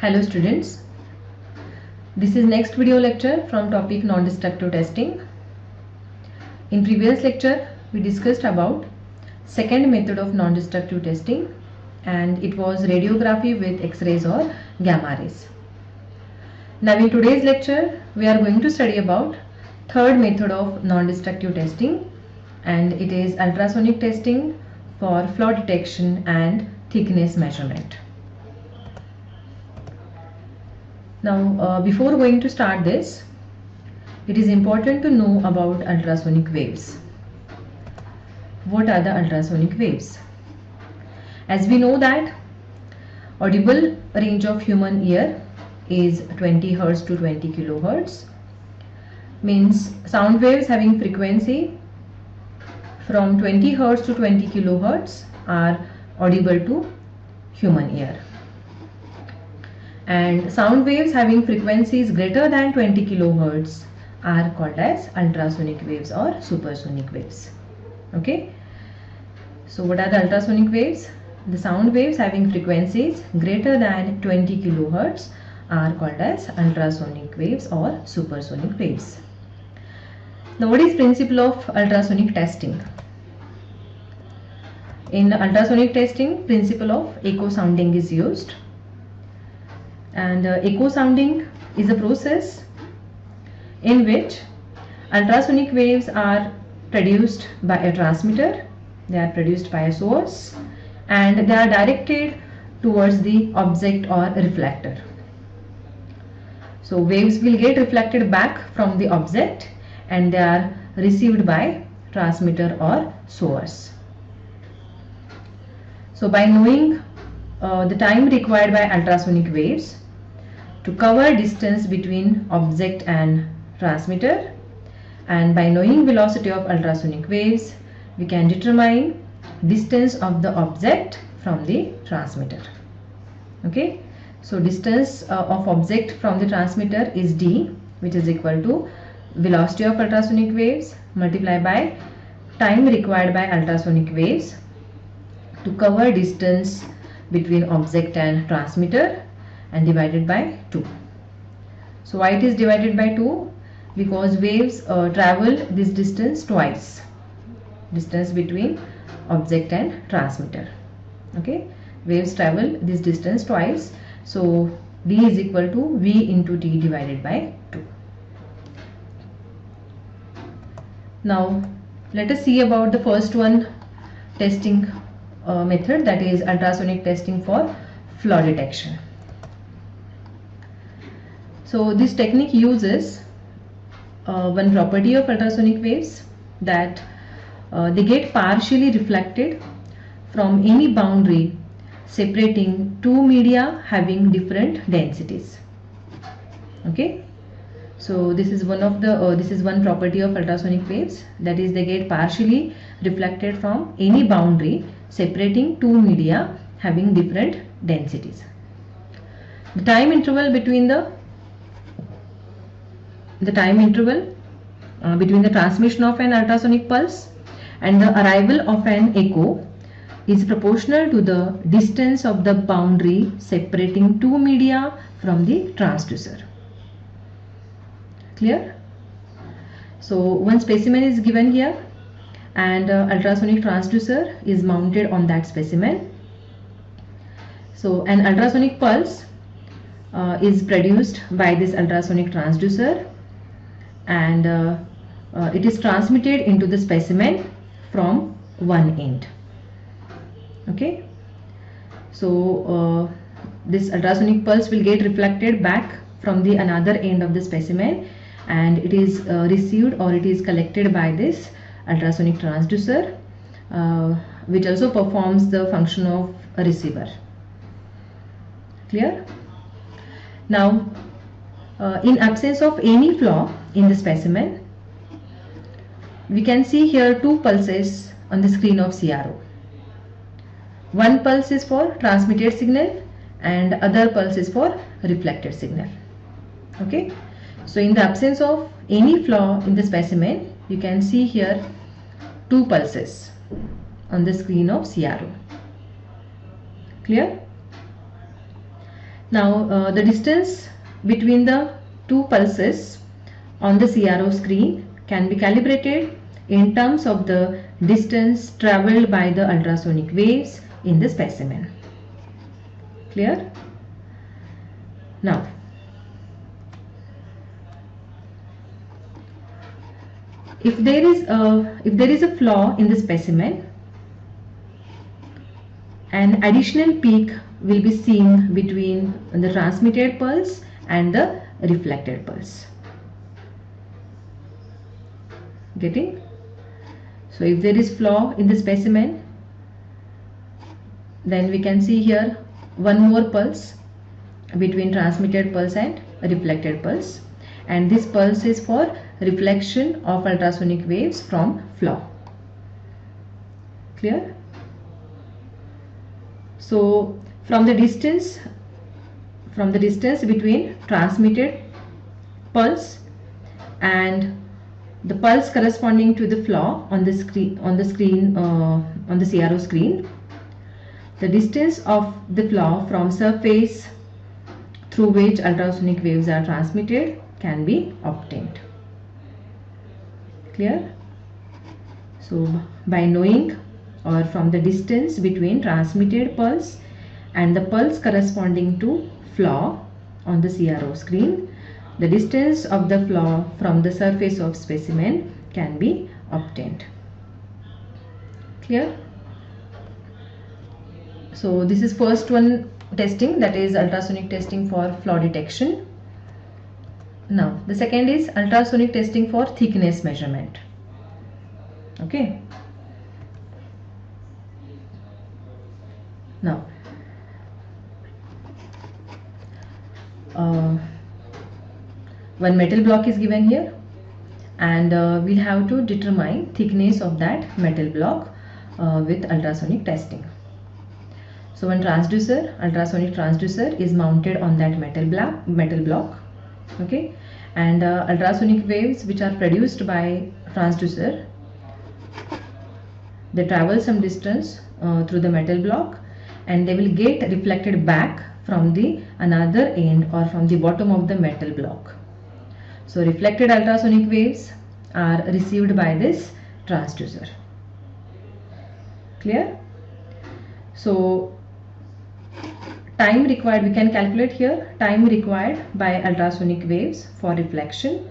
Hello students, this is next video lecture from topic non-destructive testing. In previous lecture we discussed about second method of non-destructive testing, and it was radiography with X-rays or gamma rays. Now in today's lecture we are going to study about third method of non-destructive testing, and it is ultrasonic testing for flaw detection and thickness measurement. Now before going to start this, it is important to know about ultrasonic waves. What are the ultrasonic waves? As we know that audible range of human ear is 20 Hz to 20 kHz, means sound waves having frequency from 20 Hz to 20 kHz are audible to human ear, and sound waves having frequencies greater than 20 kHz are called as ultrasonic waves or supersonic waves. Okay, so what are the ultrasonic waves? The sound waves having frequencies greater than 20 kHz are called as ultrasonic waves or supersonic waves. Now what is principle of ultrasonic testing? In ultrasonic testing, principle of echo sounding is used. And echo sounding is a process in which ultrasonic waves are produced by a transmitter, they are produced by a source, and they are directed towards the object or reflector. So waves will get reflected back from the object and they are received by transmitter or source. So by knowing the time required by ultrasonic waves to cover distance between object and transmitter, and by knowing velocity of ultrasonic waves, we can determine distance of the object from the transmitter. Okay, so distance of object from the transmitter is d, which is equal to velocity of ultrasonic waves multiplied by time required by ultrasonic waves to cover distance between object and transmitter, and divided by 2. So why it is divided by 2? Because waves travel this distance twice, distance between object and transmitter. Okay, waves travel this distance twice, so d is equal to v into t divided by 2. Now let us see about the first one testing method, that is ultrasonic testing for flaw detection. So this technique uses one property of ultrasonic waves, that they get partially reflected from any boundary separating two media having different densities. Okay, so this is one of the this is one property of ultrasonic waves, that is they get partially reflected from any boundary separating two media having different densities. The time interval between the transmission of an ultrasonic pulse and the arrival of an echo is proportional to the distance of the boundary separating two media from the transducer. Clear? So one specimen is given here, and ultrasonic transducer is mounted on that specimen. So an ultrasonic pulse is produced by this ultrasonic transducer, and it is transmitted into the specimen from one end. Okay, so this ultrasonic pulse will get reflected back from the another end of the specimen, and it is received or it is collected by this ultrasonic transducer, which also performs the function of a receiver. Clear? Now in absence of any flaw in the specimen, we can see here two pulses on the screen of CRO. One pulse is for transmitted signal and other pulse is for reflected signal. Okay, so in the absence of any flaw in the specimen, you can see here two pulses on the screen of CRO. Clear? Now the distance between the two pulses on the CRO screen can be calibrated in terms of the distance traveled by the ultrasonic waves in the specimen. Clear? Now, if there is a flaw in the specimen, an additional peak will be seen between the transmitted pulse and the reflected pulse. Getting? So if there is flaw in the specimen, then we can see here one more pulse between transmitted pulse and reflected pulse, and this pulse is for reflection of ultrasonic waves from flaw. Clear? So from the distance between transmitted pulse and the pulse corresponding to the flaw on the CRO screen, the distance of the flaw from surface through which ultrasonic waves are transmitted can be obtained. Clear? So by knowing, or from the distance between transmitted pulse and the pulse corresponding to flaw on the CRO screen, the distance of the flaw from the surface of specimen can be obtained. Clear? So this is first one testing, that is ultrasonic testing for flaw detection. Now the second is ultrasonic testing for thickness measurement. Okay. Now one metal block is given here, and we'll have to determine thickness of that metal block with ultrasonic testing. So one transducer, ultrasonic transducer, is mounted on that metal block. Okay, and ultrasonic waves which are produced by transducer, they travel some distance through the metal block, and they will get reflected back from the another end or from the bottom of the metal block. So reflected ultrasonic waves are received by this transducer. Clear? So time required, we can calculate here time required by ultrasonic waves for reflection,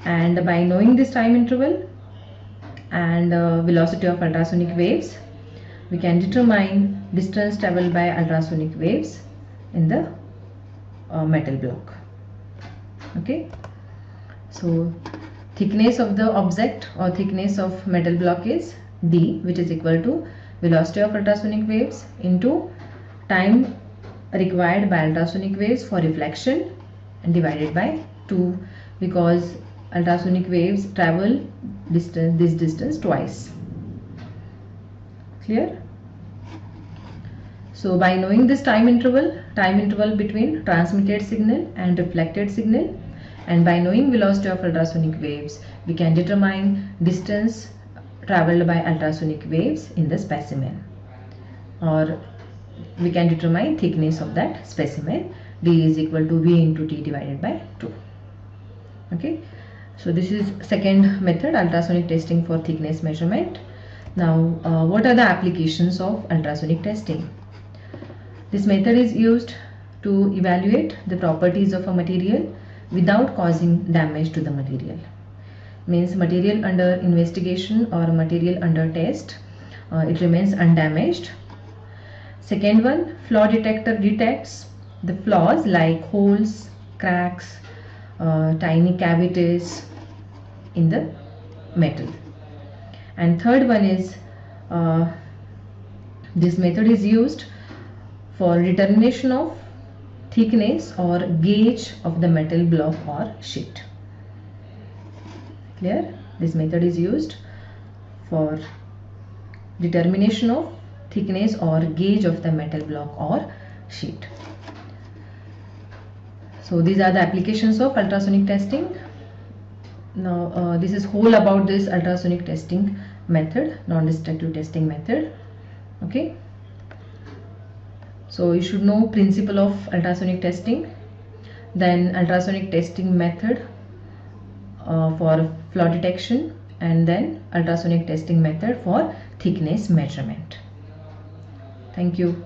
and by knowing this time interval and velocity of ultrasonic waves, we can determine distance traveled by ultrasonic waves in the metal block. Okay, so thickness of the object or thickness of metal block is d, which is equal to velocity of ultrasonic waves into time required by ultrasonic waves for reflection, and divided by 2, because ultrasonic waves travel this distance twice. Clear? So by knowing this time interval between transmitted signal and reflected signal, and by knowing velocity of ultrasonic waves, we can determine distance traveled by ultrasonic waves in the specimen, or we can determine thickness of that specimen. D is equal to V into T divided by 2. Okay, so this is second method, ultrasonic testing for thickness measurement. Now what are the applications of ultrasonic testing? This method is used to evaluate the properties of a material without causing damage to the material. Means material under investigation or material under test, it remains undamaged. Second one, flaw detector detects the flaws like holes, cracks, tiny cavities in the metal. And third one is this method is used for determination of thickness or gauge of the metal block or sheet. Clear? This method is used for determination of thickness or gauge of the metal block or sheet. So these are the applications of ultrasonic testing. Now this is whole about this ultrasonic testing method, non-destructive testing method. Okay. So you should know principle of ultrasonic testing, then ultrasonic testing method for flaw detection, and then ultrasonic testing method for thickness measurement. Thank you.